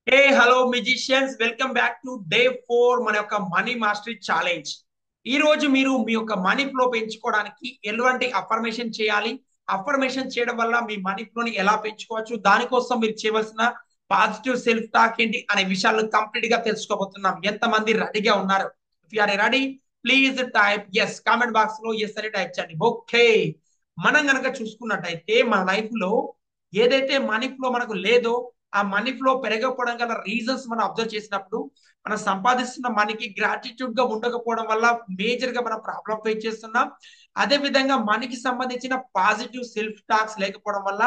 Hey hello musicians, welcome back to day 4 మన యొక్క money mastery challenge. ఈ రోజు మీరు మీ యొక్క మనీ ఫ్లో పెంచుకోవడానికి ఎలాంటి అఫర్మేషన్ చేయాలి, అఫర్మేషన్ చేయడం వల్ల మీ మనీ ఫ్లోని ఎలా పెంచుకోవచ్చు, దానికోసం మీరు చేయవలసిన పాజిటివ్ సెల్ఫ్ టాక్ ఏంటి అనే విషయాలను కంప్లీట్ గా తెలుసుకోబోతున్నాం. ఎంతమంది రెడీగా ఉన్నారు? If you are ready, please type yes. Comment box లో ఎస్ అని టైప్ చేయండి. ఓకే, మనం గనక చూసుకున్నట్టయితే మన లైఫ్ లో ఏదైతే మనీ ఫ్లో మనకు లేదో ఆ మనీ ఫ్లో పెరగకపోవడం గల రీజన్స్ మనం అబ్జర్వ్ చేసినప్పుడు, మనం సంపాదిస్తున్న మనీకి గ్రాటిట్యూడ్ గా ఉండకపోవడం వల్ల మేజర్ గా మనం ప్రాబ్లం ఫేస్ చేస్తున్నాం. అదే విధంగా మనీకి సంబంధించిన పాజిటివ్ సెల్ఫ్ టాక్స్ లేకపోవడం వల్ల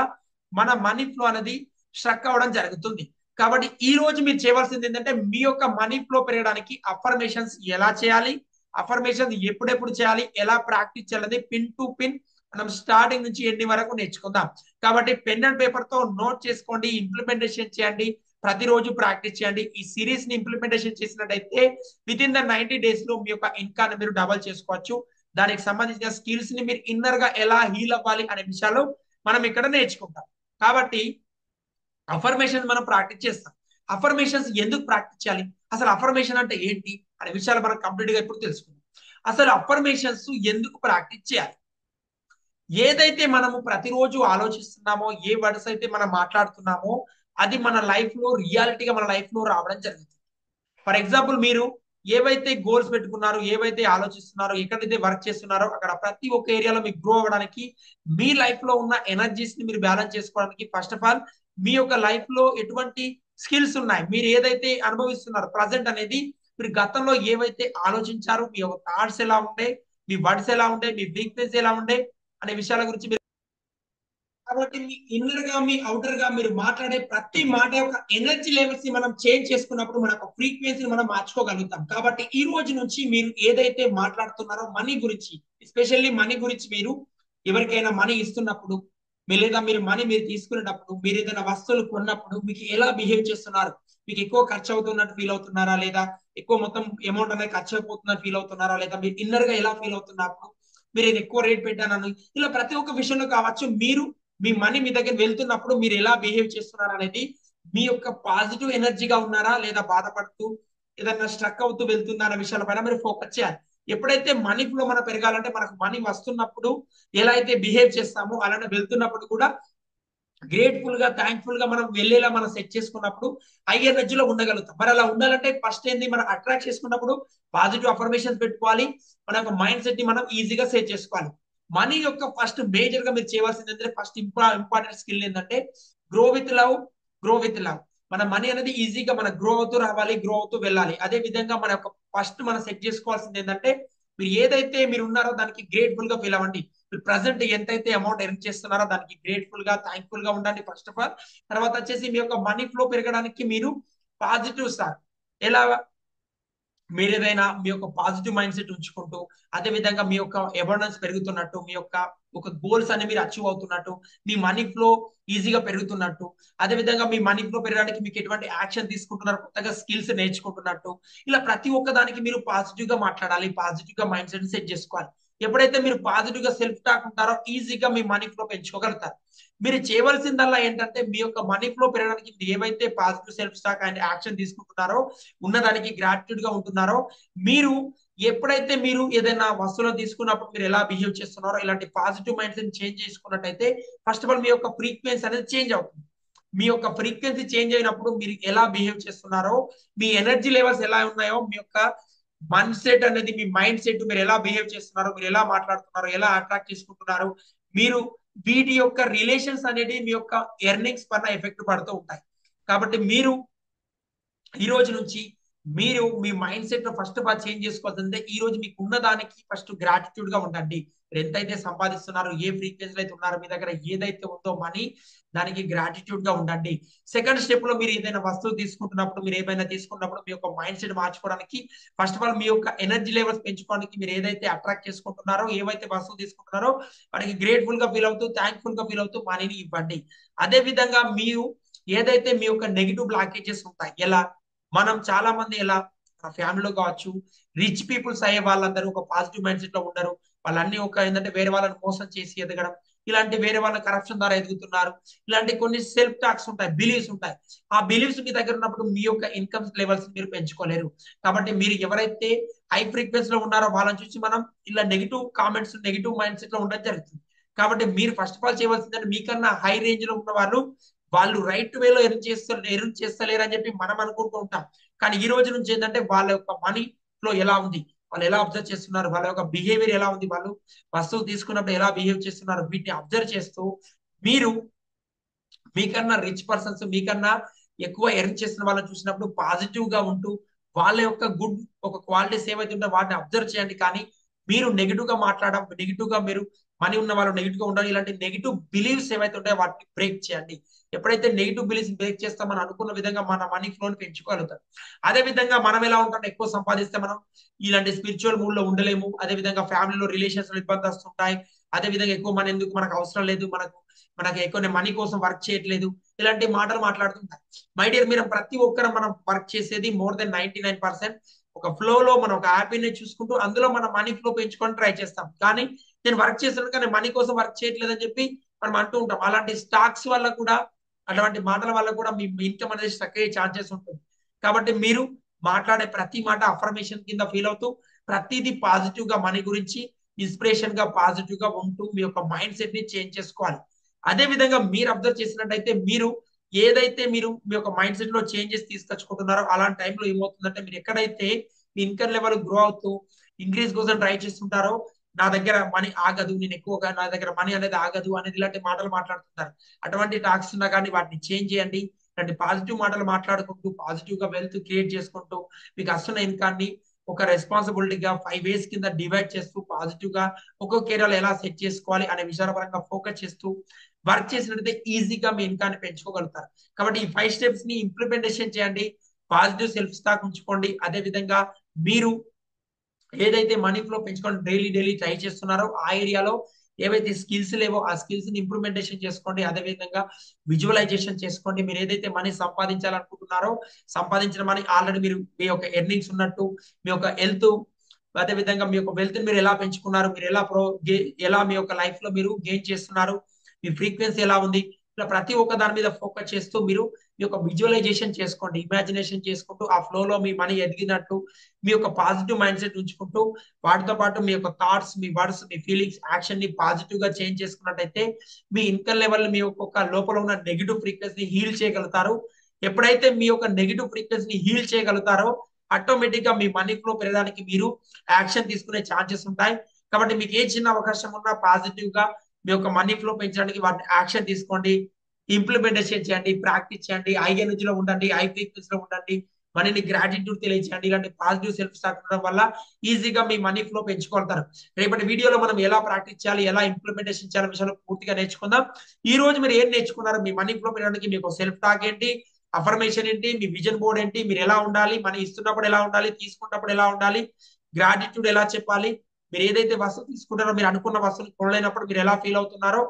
మన మనీ ఫ్లో అనేది స్ట్రక్ అవ్వడం జరుగుతుంది. కాబట్టి ఈ రోజు మీరు చేయవలసింది ఏంటంటే, మీ యొక్క మనీ ఫ్లో పెరగడానికి అఫర్మేషన్స్ ఎలా చేయాలి, అఫర్మేషన్స్ ఎప్పుడెప్పుడు చేయాలి, ఎలా ప్రాక్టీస్ చేయాలి, పిన్ టు పిన్ మనం స్టార్టింగ్ నుంచి ఎండింగ్ వరకు నేర్చుకుందాం. కాబట్టి పెన్ అండ్ పేపర్ తో నోట్ చేసుకోండి, ఇంప్లిమెంటేషన్ చేయండి, ప్రతిరోజు ప్రాక్టీస్ చేయండి. ఈ సిరీస్ ని ఇంప్లిమెంటేషన్ చేసినట్టయితే విత్ ఇన్ ద 90 days లో మీ యొక్క ఇన్కమ్ మీరు డబల్ చేసుకోవచ్చు. దానికి సంబంధించిన స్కిల్స్ ని మీరు ఇన్నర్ గా ఎలా హీల్ అవ్వాలి అనే విషయాలు మనం ఇక్కడ నేర్చుకుంటాం. కాబట్టి అఫర్మేషన్ మనం ప్రాక్టీస్ చేస్తాం. అఫర్మేషన్స్ ఎందుకు ప్రాక్టీస్ చేయాలి, అసలు అఫర్మేషన్ అంటే ఏంటి అనే విషయాలు మనం కంప్లీట్ గా ఇప్పుడు తెలుసుకుందాం. అసలు అఫర్మేషన్స్ ఎందుకు ప్రాక్టీస్ చేయాలి? ఏదైతే మనము ప్రతిరోజు ఆలోచిస్తున్నామో, ఏ వర్డ్స్ అయితే మనం మాట్లాడుతున్నామో, అది మన లైఫ్ లో రియాలిటీగా మన లైఫ్ లో రావడం జరుగుతుంది. ఫర్ ఎగ్జాంపుల్, మీరు ఏవైతే గోల్స్ పెట్టుకున్నారో, ఏవైతే ఆలోచిస్తున్నారో, ఎక్కడైతే వర్క్ చేస్తున్నారో అక్కడ ప్రతి ఒక్క ఏరియాలో మీకు గ్రో అవ్వడానికి, మీ లైఫ్ లో ఉన్న ఎనర్జీస్ ని మీరు బ్యాలెన్స్ చేసుకోవడానికి, ఫస్ట్ ఆఫ్ ఆల్ మీ యొక్క లైఫ్ లో ఎటువంటి స్కిల్స్ ఉన్నాయి, మీరు ఏదైతే అనుభవిస్తున్నారో ప్రజెంట్ అనేది, మీరు గతంలో ఏవైతే ఆలోచించారో, మీ యొక్క థాట్స్ ఎలా ఉండే, మీ వర్డ్స్ ఎలా ఉండే, మీ వీక్నెస్ ఎలా ఉండే అనే విషయాల గురించి మీరు. కాబట్టి మీ ఇన్నర్ గా మీ అవుటర్ గా మీరు మాట్లాడే ప్రతి మాట యొక్క ఎనర్జీ లెవెల్స్ ని మనం చేంజ్ చేసుకున్నప్పుడు మన యొక్క ఫ్రీక్వెన్సీని మనం మార్చుకోగలుగుతాం. కాబట్టి ఈ రోజు నుంచి మీరు ఏదైతే మాట్లాడుతున్నారో మనీ గురించి, ఎస్పెషల్లీ మనీ గురించి, మీరు ఎవరికైనా మనీ ఇస్తున్నప్పుడు, లేదా మీరు మనీ మీరు తీసుకునేటప్పుడు, మీరు ఏదైనా వస్తువులు కొన్నప్పుడు మీకు ఎలా బిహేవ్ చేస్తున్నారు, మీకు ఎక్కువ ఖర్చు అవుతున్నట్టు ఫీల్ అవుతున్నారా, లేదా ఎక్కువ మొత్తం అమౌంట్ అనేది ఖర్చు అయిపోతున్నట్టు ఫీల్ అవుతున్నారా, లేదా మీరు ఇన్నర్ గా ఎలా ఫీల్ అవుతున్నప్పుడు, మీరు ఇది ఎక్కువ రేట్ పెట్టానని, ఇలా ప్రతి ఒక్క విషయంలో కావచ్చు, మీరు మీ మనీ మీ దగ్గర వెళ్తున్నప్పుడు మీరు ఎలా బిహేవ్ చేస్తున్నారు అనేది, మీ యొక్క పాజిటివ్ ఎనర్జీగా ఉన్నారా లేదా బాధపడుతూ ఏదన్నా స్ట్రక్ అవుతూ వెళ్తుందా అనే విషయాలపైన మీరు ఫోకస్ చేయాలి. ఎప్పుడైతే మనీ ఫ్లో మనం పెరగాలంటే, మనకు మనీ వస్తున్నప్పుడు ఎలా అయితే బిహేవ్ చేస్తామో అలానే వెళ్తున్నప్పుడు కూడా గ్రేట్ఫుల్ గా, థ్యాంక్ఫుల్ గా మనం వెళ్ళేలా మనం సెట్ చేసుకున్నప్పుడు హై ఎనర్జీలో ఉండగలుగుతాం. మరి అలా ఉండాలంటే ఫస్ట్ ఏంది, మనం అట్రాక్ట్ చేసుకున్నప్పుడు పాజిటివ్ అఫర్మేషన్స్ పెట్టుకోవాలి. మన యొక్క మైండ్ సెట్ ని మనం ఈజీగా సెట్ చేసుకోవాలి. మనీ యొక్క ఫస్ట్ మేజర్ గా మీరు చేయవలసింది ఏంటంటే, ఫస్ట్ ఇంపార్టెంట్ స్కిల్ ఏంటంటే grow with love. Grow with love. మన మనీ అనేది ఈజీగా మన గ్రో అవుతూ రావాలి, గ్రో అవుతూ వెళ్ళాలి. అదే విధంగా మన యొక్క ఫస్ట్ మనం సెట్ చేసుకోవాల్సింది ఏంటంటే, మీరు ఏదైతే మీరు ఉన్నారో దానికి గ్రేట్ఫుల్ గా ఫీల్ అవ్వండి. మీరు ప్రజెంట్ ఎంతైతే అమౌంట్ ఎర్న్ చేస్తున్నారో దానికి గ్రేట్ఫుల్ గా, థ్యాంక్ఫుల్ గా ఉండండి ఫస్ట్ ఆఫ్ ఆల్. తర్వాత వచ్చేసి మీ యొక్క మనీ ఫ్లో పెరగడానికి మీరు పాజిటివ్ సార్ ఎలా, మీరు ఏదైనా మీ యొక్క పాజిటివ్ మైండ్ సెట్ ఉంచుకుంటూ, అదే విధంగా మీ యొక్క అబౌండెన్స్ పెరుగుతున్నట్టు, మీ యొక్క ఒక గోల్స్ అన్ని మీరు అచీవ్ అవుతున్నట్టు, మీ మనీ ఫ్లో ఈజీగా పెరుగుతున్నట్టు, అదే విధంగా మీ మనీ ఫ్లో పెరగడానికి మీకు ఎటువంటి యాక్షన్ తీసుకుంటున్నారు, కొత్తగా స్కిల్స్ నేర్చుకుంటున్నట్టు, ఇలా ప్రతి ఒక్క దానికి మీరు పాజిటివ్ గా మాట్లాడాలి, పాజిటివ్ గా మైండ్ సెట్ సెట్ చేసుకోవాలి. ఎప్పుడైతే మీరు పాజిటివ్ గా సెల్ఫ్ టాక్ ఉంటారో ఈజీగా మీ మనీ ఫ్లో పెంచుకోగలుగుతారు. మీరు చేయవలసిందల్లా ఏంటంటే, మీ యొక్క మనీ ఫ్లో పెరగడానికి మీరు ఏవైతే positive self talk and action తీసుకుంటున్నారో, ఉన్నదానికి గ్రాటిట్యూడ్ గా ఉంటున్నారో, మీరు ఎప్పుడైతే మీరు ఏదైనా వస్తువులు తీసుకున్నప్పుడు మీరు ఎలా బిహేవ్ చేస్తున్నారో, ఇలాంటి పాజిటివ్ మైండ్ సెట్ చేంజ్ చేసుకున్నట్టయితే ఫస్ట్ ఆఫ్ ఆల్ మీ యొక్క ఫ్రీక్వెన్సీ అనేది చేంజ్ అవుతుంది. మీ యొక్క ఫ్రీక్వెన్సీ చేంజ్ అయినప్పుడు మీరు ఎలా బిహేవ్ చేస్తున్నారో, మీ ఎనర్జీ లెవెల్స్ ఎలా ఉన్నాయో, మీ యొక్క మైండ్ సెట్ అనేది, మీ మైండ్ సెట్ మీరు ఎలా బిహేవ్ చేస్తున్నారు, మీరు ఎలా మాట్లాడుతున్నారు, ఎలా అట్రాక్ట్ చేసుకుంటున్నారు, మీరు వీటి యొక్క రిలేషన్స్ అనేది మీ యొక్క ఎర్నింగ్స్ పైన ఎఫెక్ట్ పడుతూ ఉంటాయి. కాబట్టి మీరు ఈ రోజు నుంచి మీరు మీ mindset first of all change చేసుకోవాల్సిందే. ఈ రోజు మీకు ఉన్న దానికి ఫస్ట్ గ్రాటిట్యూడ్ గా ఉండండి. మీరు ఎంతైతే సంపాదిస్తున్నారో, ఏ ఫ్రీక్వెన్సీలో అయితే ఉన్నారో, మీ దగ్గర ఏదైతే ఉందో మనీ, దానికి గ్రాటిట్యూడ్ గా ఉండండి. సెకండ్ స్టెప్ లో మీరు ఏదైనా వస్తువు తీసుకుంటున్నప్పుడు, మీరు ఏమైనా తీసుకున్నప్పుడు మీ యొక్క మైండ్ సెట్ మార్చుకోవడానికి, ఫస్ట్ ఆఫ్ ఆల్ మీ యొక్క ఎనర్జీ లెవెల్స్ పెంచుకోవడానికి, మీరు ఏదైతే అట్రాక్ట్ చేసుకుంటున్నారో, ఏవైతే వస్తువు తీసుకుంటున్నారో వాటికి గ్రేట్ఫుల్ గా ఫీల్ అవుతూ, థ్యాంక్ఫుల్ గా ఫీల్ అవుతూ మనీని ఇవ్వండి. అదే విధంగా మీరు ఏదైతే మీ యొక్క నెగిటివ్ బ్లాకేజెస్ ఉంటాయి, ఎలా మనం చాలా మంది ఎలా ఫ్యామిలీలో కావచ్చు, రిచ్ పీపుల్స్ అయ్యే వాళ్ళందరూ ఒక పాజిటివ్ మైండ్ సెట్ లో ఉండరు. వాళ్ళన్ని ఒక ఏంటంటే వేరే వాళ్ళని మోసం చేసి ఎదగడం, ఇలాంటి వేరే వాళ్ళ కరప్షన్ ద్వారా ఎదుగుతున్నారు, ఇలాంటి కొన్ని సెల్ఫ్ టాక్స్ ఉంటాయి, బిలీవ్స్ ఉంటాయి. ఆ బిలీవ్స్ మీ దగ్గర ఉన్నప్పుడు మీ యొక్క ఇన్కమ్ లెవెల్స్ మీరు పెంచుకోలేరు. కాబట్టి మీరు ఎవరైతే హై ఫ్రీక్వెన్సీ లో ఉన్నారో వాళ్ళని చూసి మనం ఇలా negative comments, negative mind set లో ఉండడం జరుగుతుంది. కాబట్టి మీరు ఫస్ట్ ఆఫ్ ఆల్ చేయవలసిందంటే మీకన్నా హై రేంజ్ లో ఉన్న వాళ్ళు రైట్ వేలో ఎర్న్ చేస్తలేరు అని చెప్పి మనం అనుకుంటూ ఉంటాం. కానీ ఈ రోజు నుంచి ఏంటంటే వాళ్ళ యొక్క మనీ ఫ్లో ఎలా ఉంది, వాళ్ళు ఎలా అబ్జర్వ్ చేస్తున్నారు, వాళ్ళ యొక్క బిహేవియర్ ఎలా ఉంది, వాళ్ళు వస్తువు తీసుకున్నప్పుడు ఎలా బిహేవ్ చేస్తున్నారు, వీటిని అబ్జర్వ్ చేస్తూ మీరు మీకన్నా రిచ్ పర్సన్స్, మీకన్నా ఎక్కువ ఎర్న్ చేస్తున్న వాళ్ళని చూసినప్పుడు పాజిటివ్ గా ఉంటూ వాళ్ళ యొక్క గుడ్ ఒక క్వాలిటీస్ ఏవైతే ఉంటే వాటిని అబ్జర్వ్ చేయండి. కానీ మీరు నెగిటివ్ గా మాట్లాడడం, నెగిటివ్ గా మీరు మనీ ఉన్న వాళ్ళు నెగిటివ్ గా ఉండాలి, ఇలాంటి నెగిటివ్ బిలీవ్స్ ఏవైతే ఉంటాయో వాటిని బ్రేక్ చేయండి. ఎప్పుడైతే నెగిటివ్ బిలీవ్స్ బ్రేక్ చేస్తాం, మనం అనుకున్న విధంగా మన మనీ ఫ్లోని పెంచుకోగలుగుతాం. అదే విధంగా మనం ఎలా ఉంటాం, ఎక్కువ సంపాదిస్తే మనం ఇలాంటి స్పిరిచువల్ మూడ్ లో ఉండలేము. అదే విధంగా ఫ్యామిలీలో రిలేషన్స్ లో ఇబ్బంది వస్తుంటాయి. అదే విధంగా ఎక్కువ మనీ ఎందుకు, మనకు అవసరం లేదు, మనకు ఎక్కువ మనీ కోసం వర్క్ చేయట్లేదు, ఇలాంటి మాటలు మాట్లాడుతుంటారు. మై డియర్, మీరు ప్రతి ఒక్కరు మనం వర్క్ చేసేది మోర్ దెన్ 99% ఒక ఫ్లో లో మనం ఒక హ్యాపీనెస్ చూసుకుంటూ అందులో మన మనీ ఫ్లో పెంచుకొని ట్రై చేస్తాం. కానీ నేను వర్క్ చేస్తున్నాను కానీ మనీ కోసం వర్క్ చేయట్లేదు అని చెప్పి మనం అంటూ ఉంటాం. అలాంటి స్టాక్స్ వల్ల కూడా, అటువంటి మాటల వల్ల కూడా మీ ఇన్కమ్ అనేది స్ట్రక్ అయ్యే ఛాన్సెస్ ఉంటుంది. కాబట్టి మీరు మాట్లాడే ప్రతి మాట అఫర్మేషన్ కింద ఫీల్ అవుతూ ప్రతిదీ పాజిటివ్ గా మనీ గురించి ఇన్స్పిరేషన్ గా పాజిటివ్ గా ఉంటూ మీ యొక్క మైండ్ సెట్ ని చేంజ్ చేసుకోవాలి. అదే విధంగా మీరు అబ్జర్వ్ చేసినట్టయితే మీరు ఏదైతే మీరు మీ యొక్క మైండ్ సెట్ లో చేంజెస్ తీసుకొచ్చుకుంటున్నారో అలాంటి టైంలో ఏమవుతుందంటే మీరు ఎక్కడైతే మీ ఇన్కమ్ లెవెల్ గ్రో అవుతూ ఇంక్రీజ్ కోసం ట్రై చేస్తుంటారో నా దగ్గర మనీ ఆగదు, నేను ఎక్కువగా నా దగ్గర మనీ అనేది ఆగదు అనేది ఇలాంటి మాటలు మాట్లాడుతుంటారు. అటువంటి టాక్స్ ఉన్నా కానీ వాటిని చేంజ్ చేయండి. ఇలాంటి పాజిటివ్ మాటలు మాట్లాడుకుంటూ పాజిటివ్ గా వెల్త్ క్రియేట్ చేసుకుంటూ మీకు వస్తున్న ఇన్కాన్ని ఒక రెస్పాన్సిబిలిటీగా 5 ways కింద డివైడ్ చేస్తూ పాజిటివ్ గా ఒక్కొక్క ఏరియాలో ఎలా సెట్ చేసుకోవాలి అనే విషయాల పరంగా ఫోకస్ చేస్తూ వర్క్ చేసినట్లయితే ఈజీగా మీ ఇన్కాన్ని పెంచుకోగలుగుతారు. కాబట్టి ఈ 5 steps ని ఇంప్లిమెంటేషన్ చేయండి. పాజిటివ్ సెల్ఫ్ స్టాక్ ఉంచుకోండి. అదే విధంగా మీరు ఏదైతే మనీ ఫ్లో పెంచుకోండి డైలీ డైలీ ట్రై చేస్తున్నారో ఆ ఏరియాలో ఏవైతే స్కిల్స్ లేవో ఆ స్కిల్స్ ని ఇంప్లిమెంటేషన్ చేసుకోండి. అదే విధంగా విజువలైజేషన్ చేసుకోండి. మీరు ఏదైతే మనీ సంపాదించాలనుకుంటున్నారో సంపాదించిన మనీ ఆల్రెడీ మీరు మీ యొక్క ఎర్నింగ్స్ ఉన్నట్టు, మీ యొక్క హెల్త్, అదే విధంగా మీ యొక్క వెల్త్ మీరు ఎలా పెంచుకున్నారు, మీరు ఎలా మీ యొక్క లైఫ్ లో మీరు గెయిన్ చేస్తున్నారు, మీ ఫ్రీక్వెన్సీ ఎలా ఉంది, ఇలా ప్రతి ఒక్క దాని మీద ఫోకస్ చేస్తూ మీరు మీ యొక్క విజువలైజేషన్ చేసుకోండి. ఇమాజినేషన్ చేసుకుంటూ ఆ ఫ్లో లో మీ మనీ ఎదిగినట్టు మీ యొక్క పాజిటివ్ మైండ్ సెట్ ఉంచుకుంటూ వాటితో పాటు మీ యొక్క థాట్స్, మీ వర్డ్స్, మీ ఫీలింగ్స్, యాక్షన్ ని పాజిటివ్ గా చేంజ్ చేసుకున్నట్టయితే మీ ఇన్కమ్ లెవెల్, మీ యొక్క లోపల ఉన్న నెగిటివ్ ఫ్రీక్వెన్సీ హీల్ చేయగలుగుతారు. ఎప్పుడైతే మీ యొక్క నెగిటివ్ ఫ్రీక్వెన్సీని హీల్ చేయగలుగుతారో ఆటోమేటిక్ గా మీ మనీ ఫ్లో పెరగడానికి మీరు యాక్షన్ తీసుకునే ఛాన్సెస్ ఉంటాయి. కాబట్టి మీకు ఏ చిన్న అవకాశం ఉన్నా పాజిటివ్ గా మీ యొక్క మనీ ఫ్లో పెంచడానికి వాటిని యాక్షన్ తీసుకోండి, ఇంప్లిమెంటేషన్ చేయండి, ప్రాక్టీస్ చేయండి, హై ఎనర్జీలో ఉండండి, హై ఫ్రీక్వెన్సీలో ఉండండి, మనీని గ్రాటిట్యూడ్ తెలియచేయండి. ఇలాంటి పాజిటివ్ సెల్ఫ్ స్టాక్ ఉండడం వల్ల ఈజీగా మీ మనీ ఫ్లో పెంచుకుంటారు. రేపటి వీడియోలో మనం ఎలా ప్రాక్టీస్ చేయాలి, ఎలా ఇంప్లిమెంటేషన్ చేయాలి విషయాలు పూర్తిగా నేర్చుకుందాం. ఈ రోజు మీరు ఏం నేర్చుకున్నారు, మీ మనీ ఫ్లో పెరగడానికి మీకు సెల్ఫ్ టాక్ ఏంటి, అఫర్మేషన్ ఏంటి, మీ విజన్ బోర్డ్ ఏంటి, మీరు ఎలా ఉండాలి, మనీ ఇస్తున్నప్పుడు ఎలా ఉండాలి, తీసుకున్నప్పుడు ఎలా ఉండాలి, గ్రాటిట్యూడ్ ఎలా చెప్పాలి, మీరు ఏదైతే వస్తువు తీసుకుంటారో మీరు అనుకున్న వస్తువులు కొనలేనప్పుడు మీరు ఎలా ఫీల్ అవుతున్నారో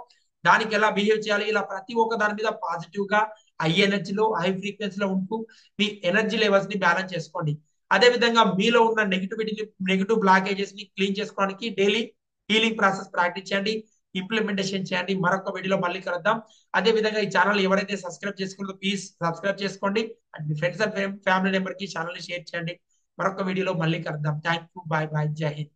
దానికి ఎలా బిహేవ్ చేయాలి, ఇలా ప్రతి ఒక్క దాని మీద పాజిటివ్ గా హై ఎనర్జీలో హై ఫ్రీక్వెన్సీలో ఉంటూ మీ ఎనర్జీ లెవెల్స్ ని బ్యాలెన్స్ చేసుకోండి. అదే విధంగా మీలో ఉన్న నెగిటివిటీని, నెగిటివ్ బ్లాకేజెస్ ని క్లీన్ చేసుకోవడానికి డైలీ హీలింగ్ ప్రాసెస్ ప్రాక్టీస్ చేయండి, ఇంప్లిమెంటేషన్ చేయండి. మరొక వీడియోలో మళ్ళీ కలుద్దాం. అదే విధంగా ఈ ఛానల్ ఎవరైతే సబ్స్క్రైబ్ చేసుకుందో ప్లీజ్ సబ్స్క్రైబ్ చేసుకోండి and me friends and family member కి ఛానల్ ని షేర్ చేయండి. మరొక వీడియోలో మళ్ళీ కలుద్దాం. థ్యాంక్ యూ, బాయ్ బాయ్, జై హింద్.